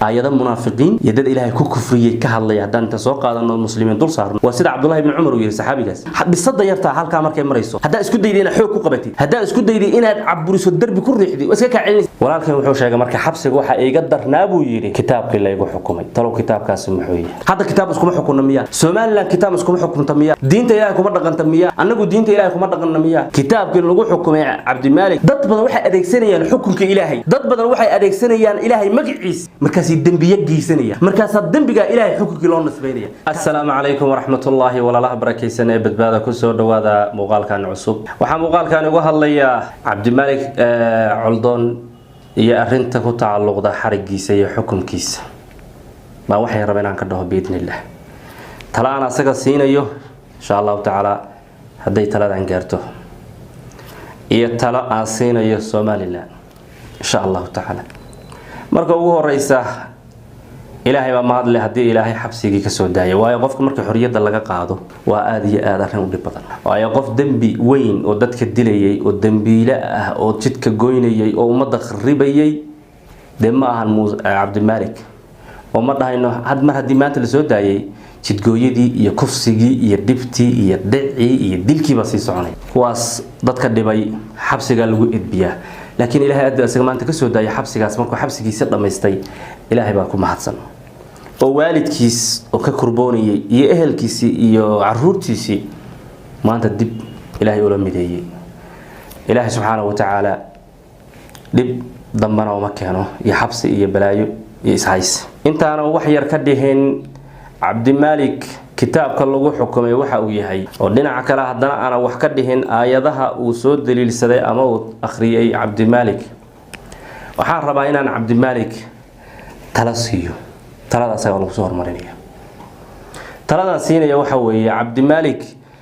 آيات المنافقين يدد إلهي كفرية كهالله هدان تسوق هذا المسلمين دول صار وسيد عبد الله بن عمر وير صحابي جالس بالصدق يرتاح حال كامر كي مريسو هدا اسكو ديدينا xoog ku qabatay hada isku dayday inaad caburiso darbi ku riixdi iska ka celin walaalkay wuxuu sheegay marka xabsiga waxa iga darnaa buu yiri kitaabkii la igu xukumay talo kitaabkaas muxuu yahay hada kitaab isku xukunna miya Soomaaliland kitaab isku xukunta miya diinta Ilaahay kuma dhaqanta miya anagu diinta Ilaahay kuma dhaqanna miya kitaabkii lagu xukumay Cabdi Maalik dad badan waxay adeegsanayaan xukunka Ilaahay dad badan waxay adeegsanayaan Ilaahay magaciis markaas dambiye geysanaya markaas dambiga Ilaahay xukunka loo nisbeynaya assalaamu alaykum wa rahmatullahi wa barakatuh badbaada ku soo dhawaada muuqaalkan cusub waxa muuqaalkan uga hadlayaa Cabdi Maalik Coldoon iyo arinta ku tacalluqda xarigiisa iyo xukunkiisa ma waxay rabeen aan ka dhaho biidnillah talaana asaga siinayo insha Allah taala haday taladan gaarto iyo tala aan siinayo Soomaaliland insha Allah taala marka ugu horeysa Ilaahay ma mahad leh hadii Ilaahay xabsigii ka soo daayay waayo qofka marka xorriyada laga qaado waa aad iyo aad arrin u dhib badan waayo qof dambi weyn oo dadka dilayay oo dambiile ah oo jidka goynayay oo umada kharibayay dema ahan Cabdi Maalik oo ma dhahayno had mar hadii maanta la soo daayay jidgooyadii iyo kufsigii iyo dibtii iyo dhicii iyo dilkii ba sii soconay kuwaas dadka dhibay xabsiga lagu idbiya laakiin Ilaahay aad asaga maanta ka soo daayay xabsigaas markuu xabsigiisa dhameystay Ilaahay baa ku mahadsan oo waalidkiis oo ka kurboonayay iyo ehelkiisi iyo caruurtiisi maanta dib Ilaahay ula mideeyay Ilaahay subhanahu wa ta'ala dib dambana uma keeno iyo xabsi iyo balaayo iyo ishays intaana wax yar ka dhiheen Cabdi Maalik kitaabka lagu xukumay waxa uu yahay oo dhinaca kale hadana ana wax ka dhihin aayadaha uu soo daliilsaday ama uu akhriyay Cabdi Maalik waxaan rabaa inaan Cabdi Maalik tala siiyo talada asaga lagu soo hormarinaya talada siinaya waxa weeye Cabdi Maalik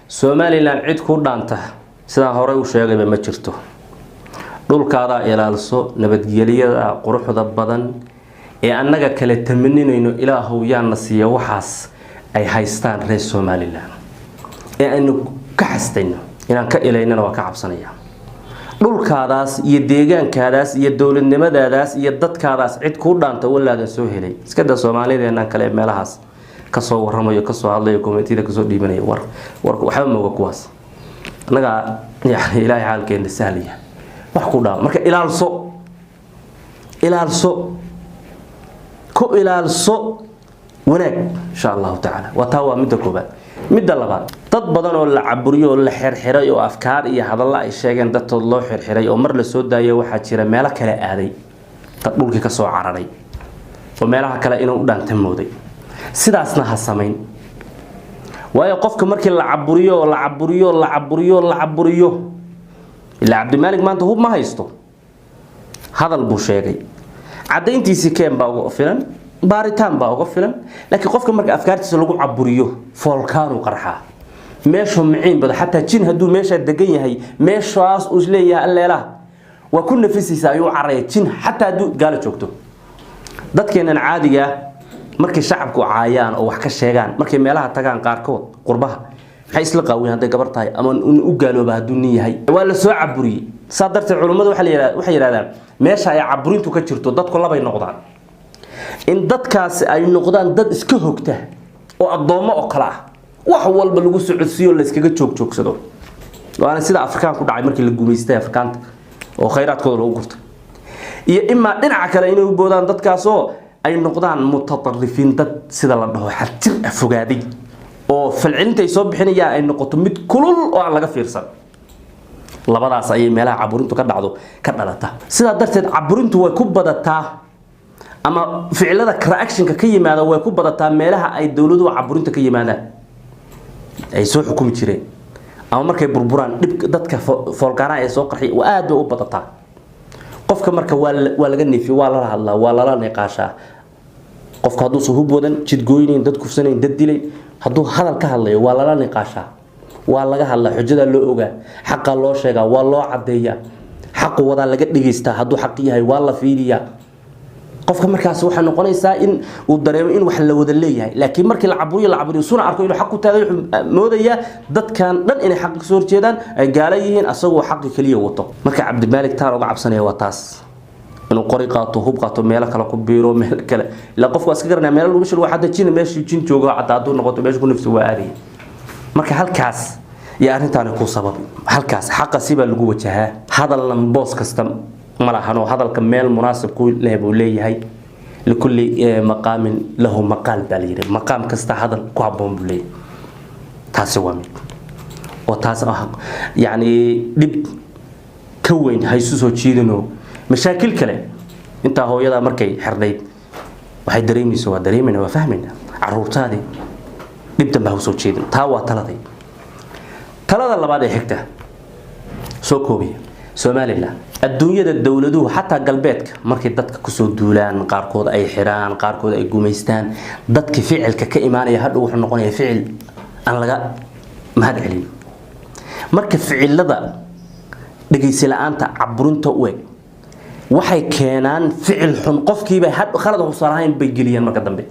Soomaaliland cid ku dhaanta sida hore uu sheegay ma jirto dhulkaada ilaalso nabadgeliyada quruxda badan ee annaga kala tamaninayno Ilaahow yaana siiyo waxaas ay haystaan reer Soomaaliland ee aanu ka xastayno inaan ka ilaynana waa ka cabsanaya dhulkaadaas iyo deegaankaadaas iyo dawladnimadaadaas iyo dadkaadaas cid ku dhaanta walaada soo helay iska da Soomaaliyeena kale meelahaas ka soo waramayo ka soo hadlayo komitida ka soo dhiibanayo warku waxa mooga kuwaas anaga Ilaahay xaalkeena sahliya wax ku dhaaf marka ilaalso ku ilaalso wanaag insha Allah taala waa mid koobaad mid labaad dad badan oo la caburiyo la xirxiray oo afkaar iyo hadallo ay sheegeen dadtood loo xirxiray oo mar la soo daayay waxa jira meelo kale aaday dad dhulkii ka soo cararay oo meelaha kale inuu u dhaantamooday sidaasna ha sameyn waayo qofka markii la caburiyo ila Cabdi Maalik maanta hub ma haysto hadal buu sheegay cadayntiisi keen baa ugu filan baaritaan baa ugu filan laakiin qofka marka afkaartiisa lagu caburiyo foolkaanu qarxa meesho miciin bada hatta jin haduu meesha degan yahay meeshaas uu leeyahay alleela waa ku nafisiisa ayuu caray jin hatta haduu gaala joogto dadkeenan caadiga markii shacabku caayaan oo wax ka sheegaan markii meelaha tagaan qaarkood qurbaha waxay isla qaaween haday gabar tahay ama u gaalooba haduu nin yahay waa la soo caburiyay sadarta culimadu waxay yiraahdaan meesha ay caburintu ka jirto dadku labay noqdaan in dadkaas ay noqdaan dad iska hogta oo adoomo oo kala ah wax walba lagu socodsiyo la iskaga joogsado waana sida Afrikaanku dhacay markii la guumeystay Afrikaanta oo khayraadkooda lagu gurto iyo imma dhinaca kale inay u boodaan dadkaas oo ay noqdaan mutatarrifiin dad sida la dhaho xatir afogaaday oo falcelinta ay soo bixinayaan ay noqoto mid kulul oo aan laga fiirsan labadaas ay meelaha caburintu ka dhacdo ka dhalata sida darteed caburintu way ku badataa ama ficilada correctionka ka yimaada way ku badataa meelaha ay dawladuhu caburinta ka yimaadaan ay soo xukumi jireen ama markay burburaan dib dadka foolkaana ay soo qarxi waa aad u badataa qofka marka waa laga neefi waa la hadlaa waa la niqaashaa qofka haduu soo huboodan jid gooyeen dad kufsaneen dad dilay haduu hadal ka hadlayo waa la niqaashaa waa laga hadlaa xujada loo ogaa xaqa loo sheegaa waa loo cadeeyaa xaq wada laga dhigeystaa haduu xaq yahay waa la fiiriyaa qofka markaas waxa noqonaysa in uu dareemo in wax la wada leeyahay laakiin markii la caburiyo suna arko inuu xaq ku taagay moodaya dadkan dhan inay xaq soo horjeedaan ay gaala yihiin asagoo xaq kaliya wato marka Cabdi Maalik taan uga cabsanaya waa taas إنه قريقاته هو بقاته ميلا كلا كبيرو ميلا كلا لا قف واسكرنا ميلا ومش الواحد جين ماشي جين جوجا عطادو نقطة ماشي كل نفسه واري مركي هالكاس يا أنت أنا كو سبب هالكاس حق سيبا اللي جوا جها هذا اللمبوس كستم ملاحنو هذا الكمال مناسب كل له بولي هاي لكل مقام له مقال بالير مقام كستا هذا كوابون بولي تاسوامي وتاس يعني دب كوين هيسوسو جيدنو مشاكل كله انت هو يدا markay xirnayd waxay dareemayso waa dareemayna waa fahmayna caruurtaadi dibtan baa soo jeedin taa waa talada labaad ee xigta soo koobiya Soomaaliland adduunyada dawladuhu hatta galbeedka markay dadka ku soo duulaan qaarkood ay xiraan qaarkood ay guumeystaan dadka ficilka ka iimaanaya hadhow wuxuu noqonayaa ficil aan laga mahad celin marka ficilada dhageysi la'aanta caburinta u eg waxay keenaan ficil xun qofkiiba had khalad u saarayn bay geliyeen marka dambe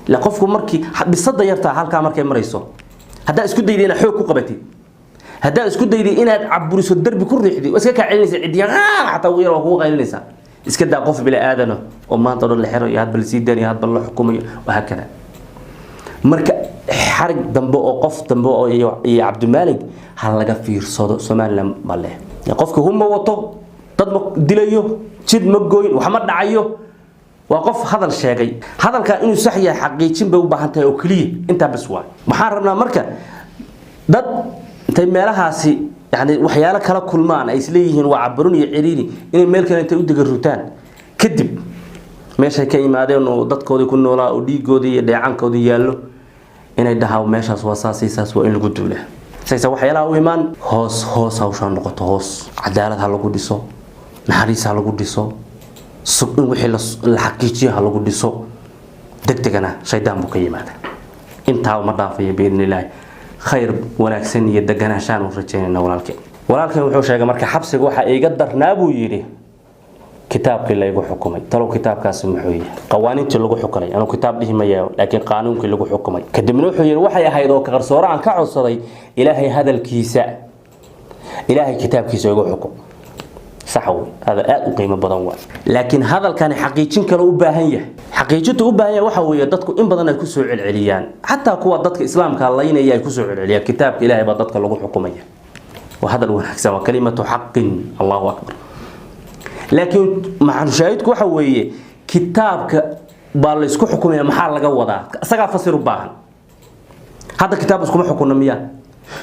la qofku markii bisada yarta halka markay marayso hadaa isku dayday inaad xoog ku qabatid hadaa isku dayday inaad caburiso darbi ku riixdi iska ka celinaysa cidiyan hatta weeyar oo ku qaylinaysa iska daa qof bila aadano oo maanta dhan la xiro iyo had bal siidan iyo had bal la xukumayo waxa kale marka xarig dambe oo qof dambe oo iyo Cabdimalik hal laga fiirsado Soomaaliland bale qofku huma wato dad ma dilayo jid ma gooyin wax ma dhacayo waa qof hadal sheegay hadalka inuu sax yahay xaqiijin bay u baahan tahay oo kaliya inta bas waa maxaan rabnaa marka dad intay meelahaasi yani waxyaalo kala kulmaan ay isleeyihiin waa caburun iyo ciriiri inay meel kale intay u digarutaan kadib meesha ka yimaadeen oo dadkoodii ku noolaa oo dhiigoodii iyo dheecankoodii yaallo inay dhahaw meeshaas waa saasiisaas waa in lagu duulaa saysa waxyaalaha u imaan hoos hawshan noqoto hoos cadaalad ha lagu dhiso naxariis ha lagu dhiso sugan wixii la xaqiijiyo ha lagu dhiso degdegana shaydaan buu ka yimaadaa intaa uma dhaafaya biidnilaahi khayr wanaagsan iyo deganaanshaan u rajaynayna walaalkeen wuxuu sheegay marka xabsiga waxa iga darnaa buu yiri kitaabkii la igu xukumay talo kitaabkaasi muxuu yahay qawaaniintii lagu xukumay anu kitaab dhihimayaa laakiin qaanuunkii lagu xukumay kadibna wuxuu yiri waxay ahayd oo ka qarsoora aan ka codsaday ilaahay hadalkiisa ilaahay kitaabkiisa igu xukum saxo hada aad u qiimo badan waa laakiin hadalkan xaqiijin kale u baahan yahay xaqiijintu u baahan yahay waxa weeye dadku in badan ay ku soo celceliyaan hatta kuwa dadka islaamka laynaya ay ku soo celceliyaan kitaabka ilaahay baa dadka lagu xukumaya wa hadal wanaagsan waa kalimatu haqqin Allahu akbar laakiin maxaan shaahidku waxa weeye kitaabka baa la isku xukumaya maxaa laga wadaa asaga fasir u baahan hada kitaab isku xukunna miya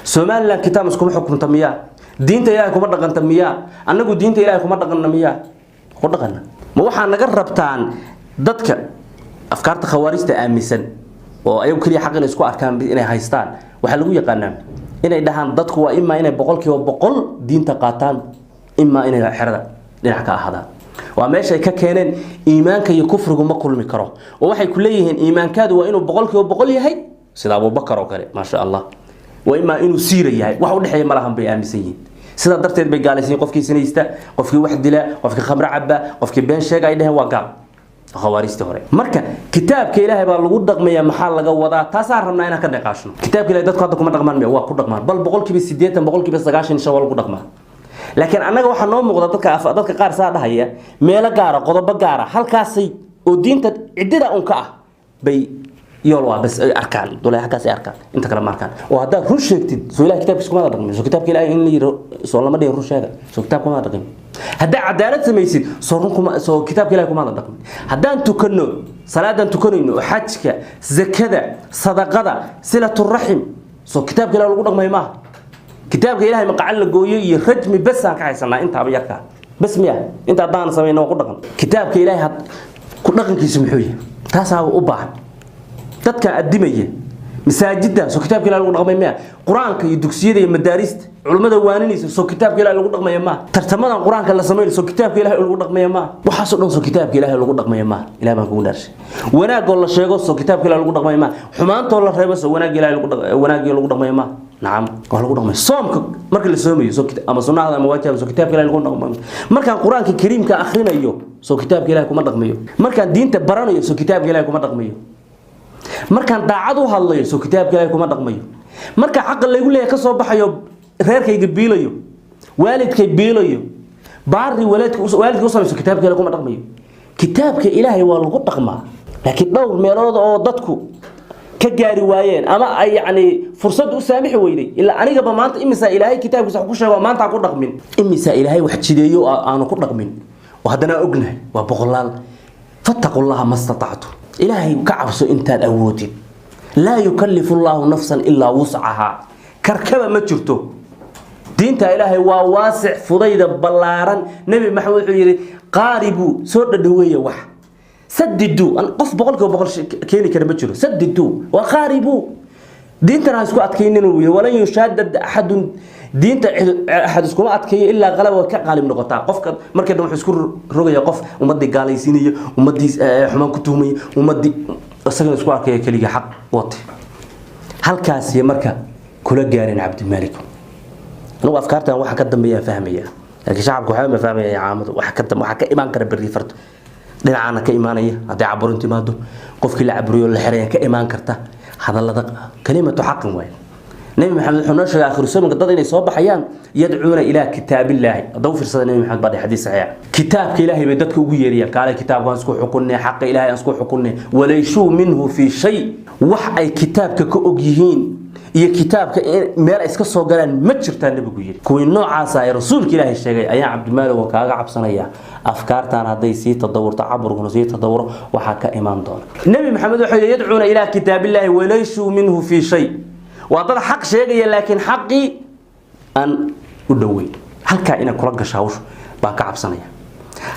Soomaaliland kitaab isku xukunta miya diinta ilaahay kuma dhaqanta miya anagu diinta ilaahay kuma dhaqanna miya ku dhaqana ma waxa naga rabtaan dadka afkaarta khawaarijta aaminsan oo ayagu kaliya xaqin isku arkaan inay haystaan waxa lagu yaqaanaa inay dhahaan dadku waa imma inay 100% diinta qaataan imma inay xirada dhinac ka ahaadaan waa meesha ay ka keeneen iimaanka iyo kufrigu ma kulmi karo oo waxay ku leeyihiin iimaankaadu waa inuu 100% yahay sida Abu Bakar oo kale ma sha Allah waa imma inuu siira yahay wax u dhaxeeya malahan bay aaminsan yihiin sida darteed bay gaalaysiin qofkii sinaysta qofkii wax dila qofkii khamra cabba qofkii been sheega ay dhahan waa gaal khawaarijta hore marka kitaabka ilaahay baa lagu dhaqmayaa maxaa laga wadaa taas aan rabnaa inaan ka dhaqaashno kitaabka ilaahay dadku hadda kuma dhaqmaan waa ku dhaqmaan bal 80% 90% insha Allah lagu dhaqmaa laakiin anaga waxa noo muuqda dadka qaar saa dhahaya meel gaar ah qodob gaar ah halkaasay oo diinta cidida un ka ah bay yool waa bas arkaan dulay halkaas ay arkaan inta kala markaan oo hadaa run sheegtid soo ilaahay kitaabkiisa kuma dhaqmin soo kitaabka ilaahay in la yiro soo lama dheer run sheega soo kitaabka kuma dhaqmin hadaa cadaalad samaysid soo run kuma soo kitaabka ilaahay kuma dhaqmin hadaan tukanno salaadan tukanayno xajka zakada sadaqada silatu rahim soo kitaabka ilaahay lagu dhaqmay ma kitaabka ilaahay ma qacal la gooyay iyo rajmi bas aan ka haysanaa inta yarka bas miya inta daan sameeyno ku dhaqan kitaabka ilaahay ku dhaqankiisa muxuu yahay taas u baahan dadka adimaya masaajida soo kitaabka ilaahay lagu dhaqmay ma quraanka iyo dugsiyada iyo madaarista culimada waaninaysa soo kitaabka ilaahay lagu dhaqmay ma tartamada quraanka la sameeyo soo kitaabka ilaahay lagu dhaqmay ma waxa soo dhan soo kitaabka ilaahay lagu dhaqmay ma ilaahay baan kugu dhaarshay wanaag oo la sheego soo kitaabka ilaahay lagu dhaqmay ma xumaanta oo la reebo soo wanaag ilaahay lagu dhaqmay ma نعم والله قدامي صومك مرك اللي سومي سو اما سنه هذا مواجهه سو كتابك الله لو دقمي مركان قرانك الكريم ka akhrinayo soo kitaabka ilaahay kuma dhaqmayo markaan diinta baranayo soo kitaabka ilaahay kuma dhaqmayo markaan daacad u hadlayo soo kitaabka ilaahay kuma dhaqmayo marka xaq lagu leeyahay ka soo baxayo reerkayga biilayo waalidkay biilayo باري والدك وصل كتابك لكم رقمي كتابك إلهي والغط رقمه لكن دور ميلاد أو ضدكم كجاري وايين أما يعني فرصة أسامح ويلي إلا أنا قبل ما أنت إمسا إلهي كتابك سحكوش وما أنت عقول رقمين إمسا إلهي واحد شديو أنا عقول رقمين وهذا أجنه وبغلال فاتقوا الله ما استطعتم إلهي كعبسوا أنت الأودي لا يكلف الله نفسا إلا وسعها كركبة ما جرته دينتا إلهي وواسع فضيدة بلارا نبي محمد يقول قاربوا سود الدوية وح سددوا أنا قف بقولك وبقول كيني كده بتشرو سددوا وقاربوا دينتا ناس كو أتكينين ولن يشدد أحد دينتا أحد سكون أتكي إلا غلبة وكقالب نقطة قف مركز دم حسكر رجع قف ومدي قاليسينية ومدي حمام كتومي ومدي السجن سكون أتكي كلية حق وط هل كاسية مركز كل جارين عبد الملك أنا أفكارتها واحد قدم بيها فهمية لكن شعبك حامل فهمية يا عامد واحد قدم واحد كإيمان كرب بالريفرت لنا عنا كإيمانية هذا عبر انت ماده قف كل عبريو الحرية كإيمان كرته هذا الله دق كلمة حق وين نبي محمد حناش آخر سنة قد ضدني صوب حيان يدعون إلى كتاب الله ضو في رسالة نبي محمد بعد حديث صحيح كتاب إلهي بدك ويريا قال كتاب أنسكو حكمنا حق إلهي أنسكو حكمنا وليشوا منه في شيء وحي كتاب كأوجيهين iyo kitaabka meel iska soo galaan ma jirtaan nabigu yiri kuwii noocaas ay rasuulka Ilaahay sheegay ayaa Cabdimaalik oo kaaga cabsanaya afkaartan haday si tadawurta caburkuna si tadawuro waxa ka iman doona nabi maxamed wuxuu yadcuuna ila kitaabillahi walaysu minhu fi shay wa dad xaq sheegaya laakiin xaqi an u dhaweey halka ina kula gashaawsh baan ka cabsanaya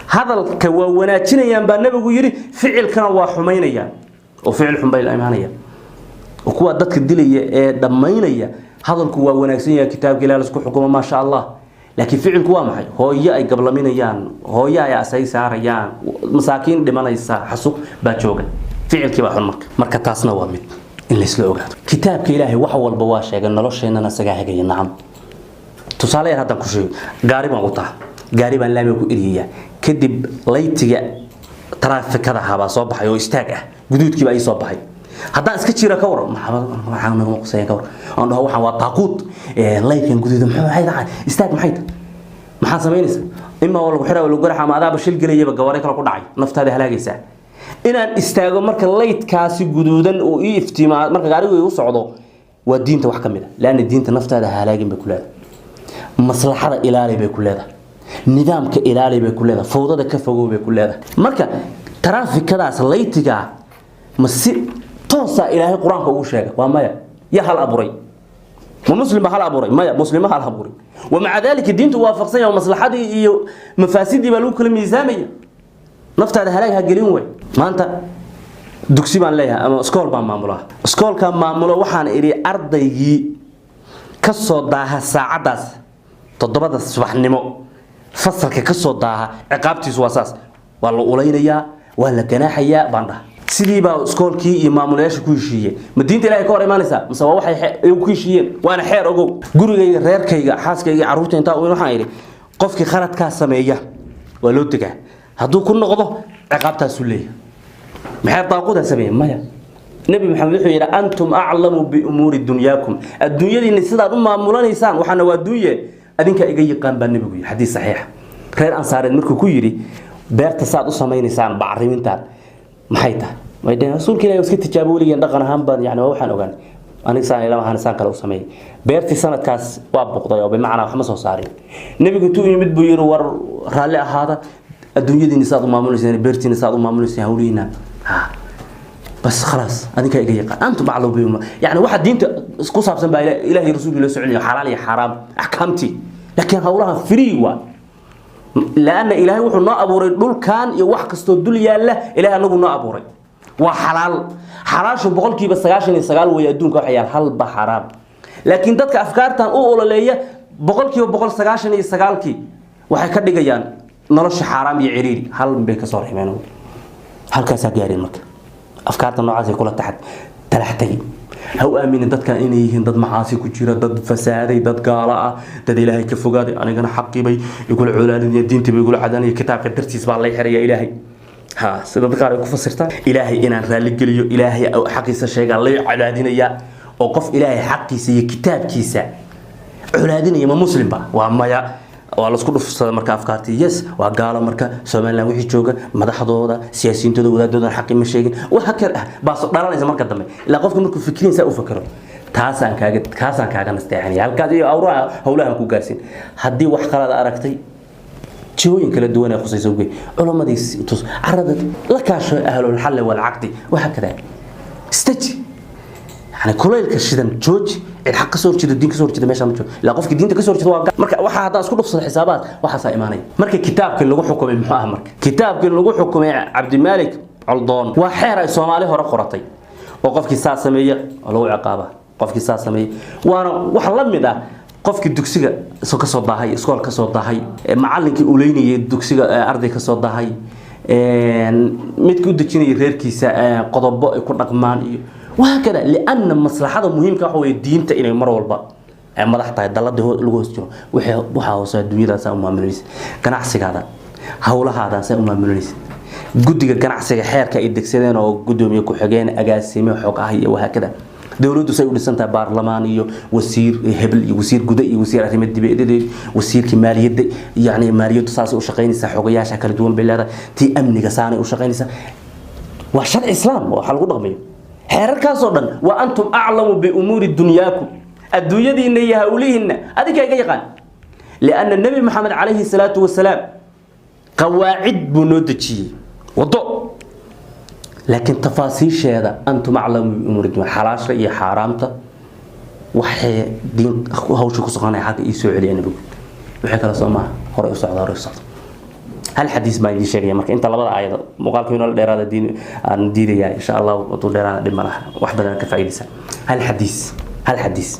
hadalka waa wanaajinayaan baa nabigu yiri ficilkana waa xumaynayaan oo ficil xun bay iimaanaya وكوا دتك دلية دمينية هذا الكوا وناكسين كتاب كلا لسكو حكومة ما شاء الله لكن فعل كوا معي هو يا قبل مين يان هو يا أساس ساريان مساكين دمنا يسا حسوق باتشوجا فعل كوا حنك مركز تاسنا وامد اللي سلوجات كتاب كإلهي وحول بواشة قلنا لوش إن أنا سجاه جاي نعم تصالح هذا كل شيء قاربا قطع قاربا لا يكون إليه كذب ليتجا ترى في كذا هذا صباح يو استاجه جدود كي بأي صباحي هذا اسكتشيرا كور محمد مقصين كور أنه هو حوا طاقوت لايكن جديد محمد هيدا استاج محيط محا سمينيس إما ولا بحرة ولا جرحة ما ذا بشيل قليل بجواري كلا كل عين نفط هذا هلاقي ساعة إن استاج مرك لايت كاسي جدودا وإفتي مع مرك قاري ويوصعده والدين توحكم منه لأن الدين تنفط هذا هلاقي بكل هذا مصلحة إلهي بكل هذا نظام كإلهي بكل هذا فوضى كفجو بكل هذا مرك ترى في كذا سلايتجا مسي توصى إلهي القرآن كوش هذا وما يا هل أبوري ومسلم هل أبوري ما مسلم هل أبوري ومع ذلك الدين توافق سنة ومصلحتي مفاسدي بلوك الميزانية نفط هذا هلاقيها قليل وين ما أنت دكسي عن ليها أما سكول بام معمولها سكول كان معموله وحنا إلي أرضي كسر داها ساعة داس تضرب الصبح النمو فصل كسر داها عقابتي سواساس والله قليليا ولا جناحيا بانده sidii baa iskoolkii iyo maamulayaasha ku heshiiyeen madiinta Ilaahay ka hor imaanaysa mise waxay ku heshiiyeen waana xeer ogow gurigayga reerkayga xaaskayga caruurta inta waxaan yiri qofkii khaladka sameeya waa loo tagaa hadduu ku noqdo ciqaabtaas u leeyahay maxay taaqoda sameeyay maya nabi maxamed wuxuu yiri antum a'lamu bi umuri dunyakum adduunyadiina sidaad u maamulanaysaan waxana waa duuye adinka iga yaqaan baa nabigu yiri xadiis saxiix reer ansaareed markuu ku yiri beerta saad u sameeynaysaan bacrimintaan maxay tahay ويدنا رسول كلا يسكت تجابوا لي دقنا هم يعني وحنا وجان أنا إنسان إلا ما هنسان كلا وسمي بيرتي سنة كاس وابق ضيا بمعنى خمس وصارين نبي قلتوا يمد بير ور رالي هذا الدنيا دي نساء معمول سنة بيرتي نساء معمول سنة هولينا ها بس خلاص أنا كي يقال أنتم معلو بيهم يعني واحد دين قصة بسم إلهي رسول الله سعلي حلال حرام أحكامتي لكن هؤلاء فريوا لأن إلهي وحنا أبوري دول كان يوحك استودل يالله إلهي نبغى أبوري وحلال حلال شو بقول كي بس عشان يسقال ويدون كحيال هل بحرام لكن تدك أفكار تان أول ليه بقول كي وبقول عشان يسقال كي وحكد جيان نرش حرام يعريري هل بكسر حمانه هل كسجارين مك أفكار تان نوعات كلها تحت تلحتي هو آمين دت كان إني هند دت معاصي كتيرة دت فسادي دت قراءة دت إلهي كفوجادي أنا جنا حقي بي يقول علان الدين تبي يقول عدني كتاب قدرتي سبحان الله يحري إلهي ها سيدنا قارئ كفسرتا إلهي إن رالي قليو إلهي أو حقي سشيء قال لي علادين يا أوقف إلهي حقي سي كتاب كيسا علادين يا مسلم با وأما يا ولا سكول في مركا أفكارتي يس وقالوا مركا سومالنا وحي جوجا مدحضودا سياسيين تدو ولادودا حقي مشيغين وهكذا باس دارانيسا marka dambe ila qofka markuu fikrin sa u fakaro taasaan kaaga nasteexani halkaas iyo awraa hawlahan ku gaarsin hadii wax qalad aragtay jooyin kala duwan ay khusayso ugu culimadiis tus arada la kaasho ahlul hal wal aqdi waxa kale stage يعني كليل كشدن جوج الحق صور جدا الدين كصور جدا ماشي مجو لا قفك الدين كصور جدا مركا waxa hada isku dhufsan xisaabaad waxa sa iimaanay marka kitaabka lagu xukumay muxuu ah marka kitaabka lagu xukumay Abdi Malik Aldon waa xeer ay Soomaali hore qoratay oo qofkii saa sameeyay lagu ciqaaba qofkii saa sameeyay waana wax la mid ah qofkii dugsiga soo ka soo daahay iskool ka soo daahay macallinkii u leeynayay dugsiga arday ka soo daahay mid ku dejinay reerkiisa qodobo ay ku dhaqmaan iyo وهكذا لأن مصلحة مهمة هو الدين تأني مرة والبا مدح تاي دلته لغو استجو وحا وصا الدنيا سا أمام منيس كنعسي هذا هولا هذا سا أمام منيس قدي كنعسي حير كإدك سيدان أو قدوم يكو حجين أجاسيمي وحق هي وهكذا دولته سيقول لسنتا برلمانية وسير هبل وسير قدي وسير أثمت دبي وسير كمالية يعني مالية تصاصي وشقين سا حقيا شكل دون بالله تي أمني كساني وشقين سا وشرع الإسلام وحلقو رغمي حركة صدًا وأنتم أعلم بأمور دنياكم الدنيا دي إن يهوليهن هذيك يقان لأن النبي محمد عليه الصلاة والسلام قواعد بنودتشي وضوء لكن تفاصيل هذا أنتم أعلم بأمور الدنيا حلاش رأي حرامته وحي دين هوش كسقانة حق يسوع عليه النبي وحكى رسوله هو رئيس الصعد هل حديث ما يجي شيء مرك أنت لبضع أيضا مقال كينو الديرة الدين الديرية إن شاء الله وطول ديرة دمرة واحدة كفايدة هل حديث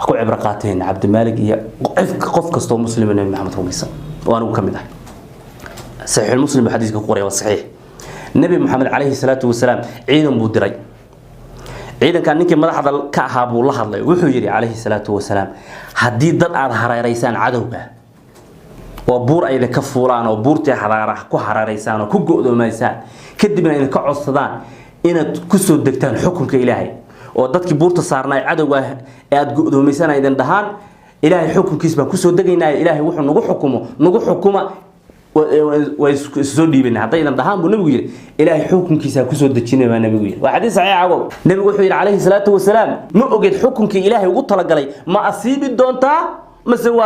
أقول عبرقاتين عبد المالك هي قف كستو مسلم النبي محمد صلى الله عليه وسلم وأنا أكمل ده صحيح المسلم بحديث كقوري والصحيح النبي محمد عليه الصلاة والسلام عيدا بودري عيدا كان نيكي مدح هذا كعهاب والله الله وحجري عليه الصلاة والسلام حديد ضد على ريسان عدوه وبور أيضا كفوران وبورتي حرارة كحراريسان وكجودو مايسان كدبنا إن كعصدان إن كسر دكتان حكم كإلهي وضدك بورت صارنا عدوه أد جودو مايسان أيضا دهان إلهي حكم كسبه كسر دقينا إلهي وحنا نجو حكمه ويسودي بنا حتى إذا دهان بنبغي إلهي حكم كسر دكتشينه ما نبغي وحديث صحيح عقب نبي وحي عليه الصلاة والسلام ما أجد حكم كإلهي وقطع لقلي ما أصيب الدونتا مسوا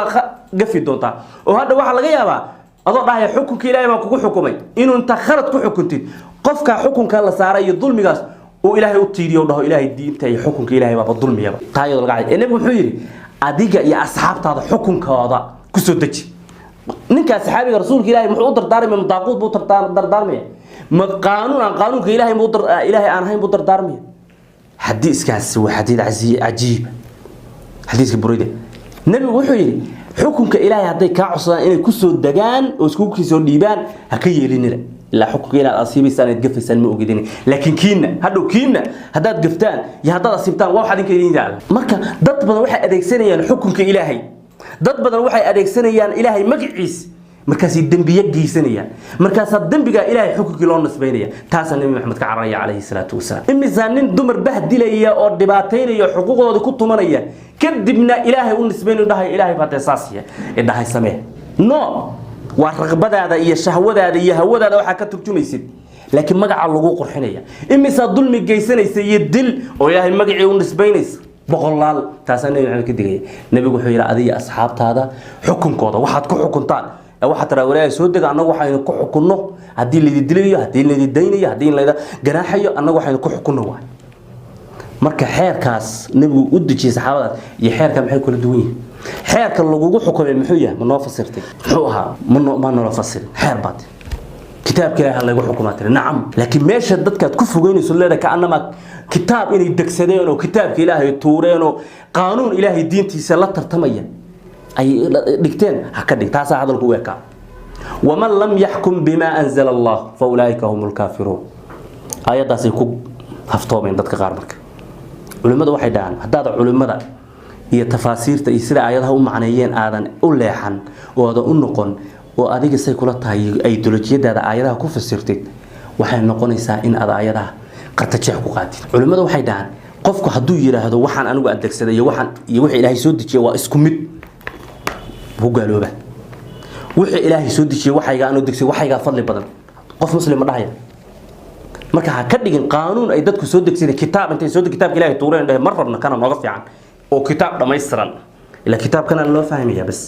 قفي دونتا وهذا واحد لقى يابا أضع رأي حكم كإلهي ما كوكو حكمي إنه أنت خرط كحكمتي قفك حكم كلا ساري الظلم جاس وإلهي أطيري وده إلهي الدين تاي حكم كإلهي ما بالظلم يابا تايو القاعد النبي حيري أديك يا أصحاب هذا حكم كهذا كسودتش نك أصحابي رسول كإلهي محضر دارمي من طاقوت بوتر دارمي ما قانون كإلهي بوتر إلهي أنا هاي بوتر دارمي حديث كاس وحديث عجيب حديث بريدة النبي وحيري حكم كإلهي هذي كعصا إن كسر دجان وسكوك كسر ديبان هكيرين لا حكم كإلهي أصيب سنة جف سنة موجودين لكن كينا هذا جفتان يا هذا أصيبتان واحد كيرين ده مركا ضد بدل واحد أديك سنة يعني حكم كإلهي ضد بدل واحد أديك سنة يعني إلهي مجلس مركز الدم بيجي سنة مركز الدم بيجا إلهي حكم كيلون نسبينية تاسع النبي محمد كعرية عليه الصلاة والسلام إمزانين دمر بهدلية أو دباتين يا حقوق هذا كنت منية كدبنا إلهي ونسبينه ده إلهي فاتساسية ده سماه نو والرغبة هذا هي الشهوة هذا هي هو هذا وحكت ترجميسد لكن مجا على الوقوع قرحنية إمسا ظلم الجيسان يسيد دل وإلهي مجا ونسبينيس بقولال تاسع النبي محمد كده نبي يقول أذي أصحاب هذا حكم كذا واحد كحكم طال واحد ترى ولا يسود أنا واحد كحكمه هدي اللي يدليه هدي اللي يدينيه هدي اللي جناحيه أنا واحد كحكمه واحد marka xeerkaas nabigu u dajiyay saxaabada iyo xeerka maxay kula duwan yihiin xeerka lagu xukumay muxuu yahay ma noo fasirtay muxuu ahaa ma noo fasir xeer baad kitaabka ilaahay lagu xukumaatay nacam laakiin meesha dadka ku fogeynayso leedahay ka anama kitaab inay degsadeen oo kitaabka ilaahay tuureen oo qaanuun ilaahay diintiisa la tartamaya ay dhigteen haka dhig taas hadalku weeka waman lam yahkum bima anzala Allah fa ulaika humul kafirun ayadaasi ku haftoomeen dadka qaar marka علماء واحد دان هذا علماء هي تفاسير تيسير آياتها ومعنيين آذان أوليحن وهذا النقن وأديك سيكولتها أيديولوجية هذا آياتها كوف السيرتين وحين نقول إن هذا آياتها قد تشحق قاتل علماء واحد دان قفك حدو يرى هذا وحن أنا وأنتك سيدا يوحي إلهي سودك واسكمت هو قالوا به wixii ilaahay soo dejiyay waxayga aanu degsi waxayga fadli badan qof muslim ma dhahaya marka ha ka dhigin qaanuun ay dadku soo degsiday kitaab intay soo degsiday kitaabka ilaahay tuureen dhahay mar rabna kana nooga fiican oo kitaab dhameystiran ila kitaabkana loo fahmaya bas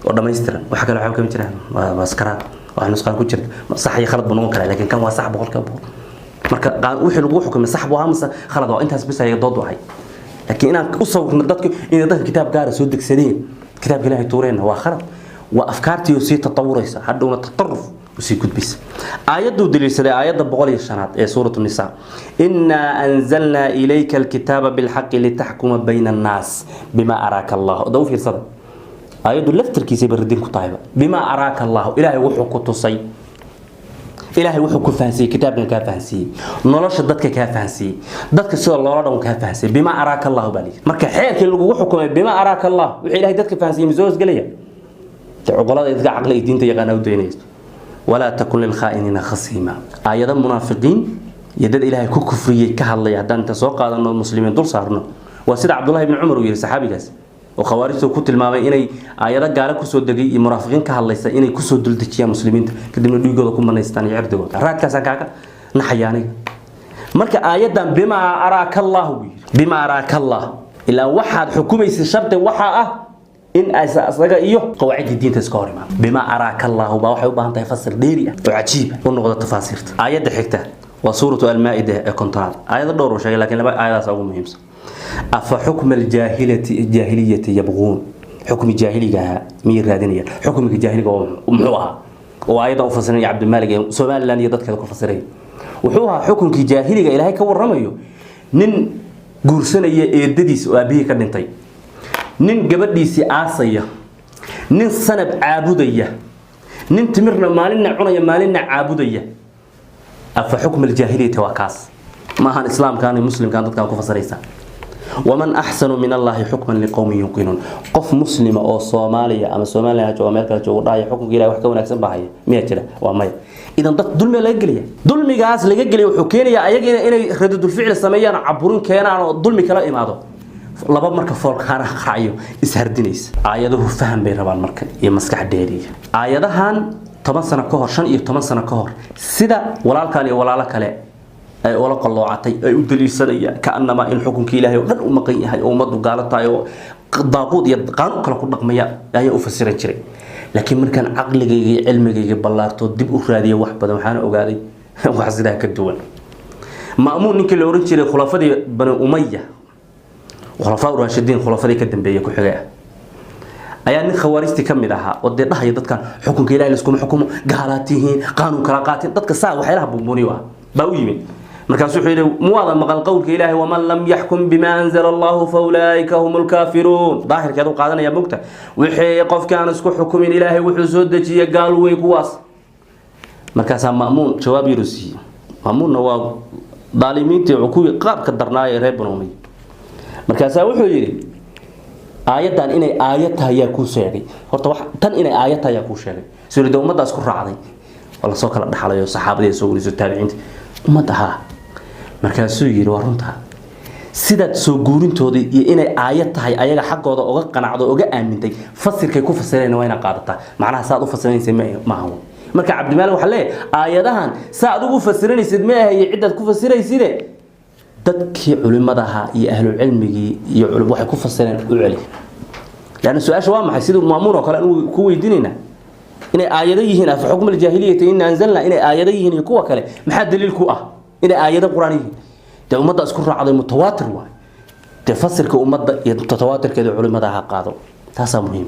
oo dhameystiran waxa kale waxa ka jiraan waa askaraad waxa nusqan ku jirta sax iyo khalad buu kala laakiin kan waa sax boqolkiiba marka wixii lagu xukumay sax buu amsa khalad waa intaas bis ay dood wahay laakiin inaan u sawirno dadku in dadka kitaab gaar ah soo degsadeen kitaabka ilaahay tuureen waa khalad waa afkaartii oo si tatawuraysa hadhowna tatarruf وسي كتبس آيات دليل سلي آيات بقول يشانات سورة النساء إنا أنزلنا إليك الكتاب بالحق لتحكم بين الناس بما أراك الله ده في صدق آيات لفتر كيسي بردين كتايبة بما أراك الله إلهي وحو كتصي إلهي وحو كفانسي كتابنا كافانسي نلاش ضدك كافانسي ضدك سوى الله رضا كافانسي بما أراك الله بالي مركا حيالك اللي وحو بما أراك الله إلهي ضدك فانسي مزوز قليا عقلات إذا عقلي دين تيغانا ودينيس ولا تكن للخائنين خصيما آيات المنافقين يدد إلهي كفرية كهالله يهدان تسوق هذا المسلمين دول صارنا وسيد عبد الله بن عمر وير صحابي جالس وخوارجته كتل ما إني آيات قال كسود دقي المنافقين كهالله إني كسود دول تجيا مسلمين كدم ندوي جودكم من يستاني يعرضوا رات كسكاكا نحياني مرك آيات بما أراك الله بما أراك الله إلا واحد حكومة الشرط وحاء إن أصدق إيوه قواعد الدين تذكر بما أراك الله وبوحي وبهم تفسر ديرية وعجيب ونقطة تفاسير آيات حكتة وسورة المائدة كونترال آيات دور شيء لكن لا آيات أصلا مهمة أفحكم الجاهلية يبغون حكم الجاهلية مير هذينية حكم الجاهلية ومحوها وآيات أفسرين يا عبد الملك سؤال لن يدتك الكفسرين وحوها حكم الجاهلية إلهي كور رميه نن جورسنا يدديس وأبيه كدنتي nin gabadhiisi aasaya nin sanad caabudaya nin timirna maalinna cunaya maalinna caabudaya afa hukm al-jahiliyyah wa kaas ma ahan islaamkaan muslimkaan dadka ku fasiraysa waman ahsanu min allahi hukman liqawmin yuqinun qof muslima oo Soomaaliya ama Soomaaliya jooga meel kale jooga dhaaya xukunka ilaahay wax ka wanaagsan baahay miya jira waa may idan dad dulmi laga geliya dulmigaas laga geliyo wuxuu keenayaa ayaga inay radadul ficil sameeyaan caburin keenaan oo dulmi kala imaado laba marka foolkaana qaayo ishardinays aayaduhu faham bay rabaan marka iyo maskax dheeriya aayadahan 10 sano ka hor 5 iyo 10 sano ka hor sida walaalkaan iyo walaalo kale ay wala qalloocatay ay u daliishanayaan kaanama in xukunka ilaahay oo dhan u maqan yahay oo umadu gaalataay oo daaqud iyo qaanuun kala ku dhaqmaya ayaa u fasiran jiray laakiin markaan aqligayga iyo cilmigayga ballaarto dib u raadiyo wax badan waxaan ogaaday wax sidaa ka duwan maamuun ninkii la oran jiray khulafadii bani umayya خلفاء الراشدين خلفاء كدم بيا كحجة أيان خوارستي كم لها ودي ضحية ضد كان حكم كلا لسكم حكم قالاتهم قانون كراقات ضد كساء وحيلها بمونيوا بويمين مركز سحيل مواضع مقال قول كإله ومن لم يحكم بما أنزل الله فأولئك هم الكافرون ظاهر كذا قاعدنا يا مكتة وحي قف كان اسكو حكم الإله وحزود جي قالوا ويقواس مركز مأمون شوابي روسي مأمون هو ظالمين تعقوي قاب كدرنا يربنهم markaas wuxuu yiri aayadan inay aayad tahay ku sheegay horta wax tan inay aayad tahay ku sheegay suurada ummadaas ku raacday wala soo kala dhaxlayo saxaabadii soo wariso taabiciinta ummadaha markaas uu yiri warunta sida soo guurintooda iyo inay aayad tahay ayaga xaqooda uga qanacdo uga aamintay fasirkay ku fasireen waa ina qaadata macnaha saad u fasiraysid ma aha marka Cabdimaal waxa leeyahay aayadahan saad ugu fasirinaysid ma aha ciidad ku fasiraysid dadkii culimadaha iyo ahlul cilmigi iyo culum waxay ku fasireen u celi yaani su'aasha waa maxay sidoo maamuur oo kale ku weydiinayna inay aayado yihiin af xukm al-jahiliyyah in anzalna inay aayado yihiin iyo kuwa kale maxaa daliil ku ah inay aayado quraaniga ta ummadda isku raacday mutawaatir waa tafsirka ummadda iyo mutawaatirkeeda culimadaha qaado taasa muhiim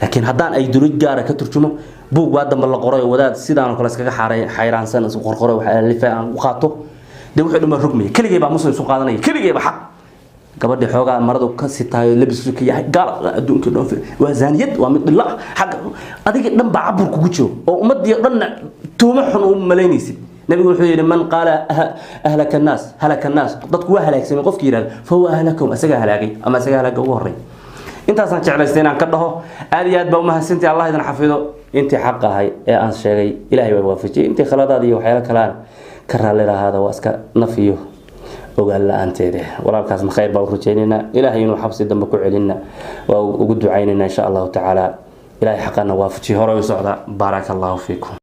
laakiin haddaan ay durid gaar ah ka turjumo buug waa dambe la qoray wadaad sidaan oo kale iskaga xayraansan isku qorqoray waxa la faham u qaato de wuxuu dhuma rugmay kaligay baa muslim soo qaadanay kaligay baa xaq gabadhii xoogaa maradu ka sitaayo labisku ka yahay gaal adduunka dhan waa zaaniyad waa mid dhilla xaq adiga dhan baa cabur kugu jiro oo ummadii dhan tuuma xun u maleynaysid nabigu wuxuu yiri man qala halaka an-nas dadku waa halaagsamay qofkii yiraahdo fa huwa halakum asaga halaagay ama asaga halaaga ugu horeey intaasaan jeclaystay inaan ka dhaho aad iyo aad baa u mahadsantahay Allah idin xafido intii xaq ahay ee aan sheegay Ilaahay waa waafajiyay intii khaladaad iyo waxyaalo kale كرر لها هذا واسك نفيه وقال لا أنت ده ولا الكاس مخير بورجينا إلهي إنه حبس الدم بكل علينا وقد عيننا إن شاء الله تعالى ilaahay xaqana waafajiyo hore u socda. Barakallahu fiikum.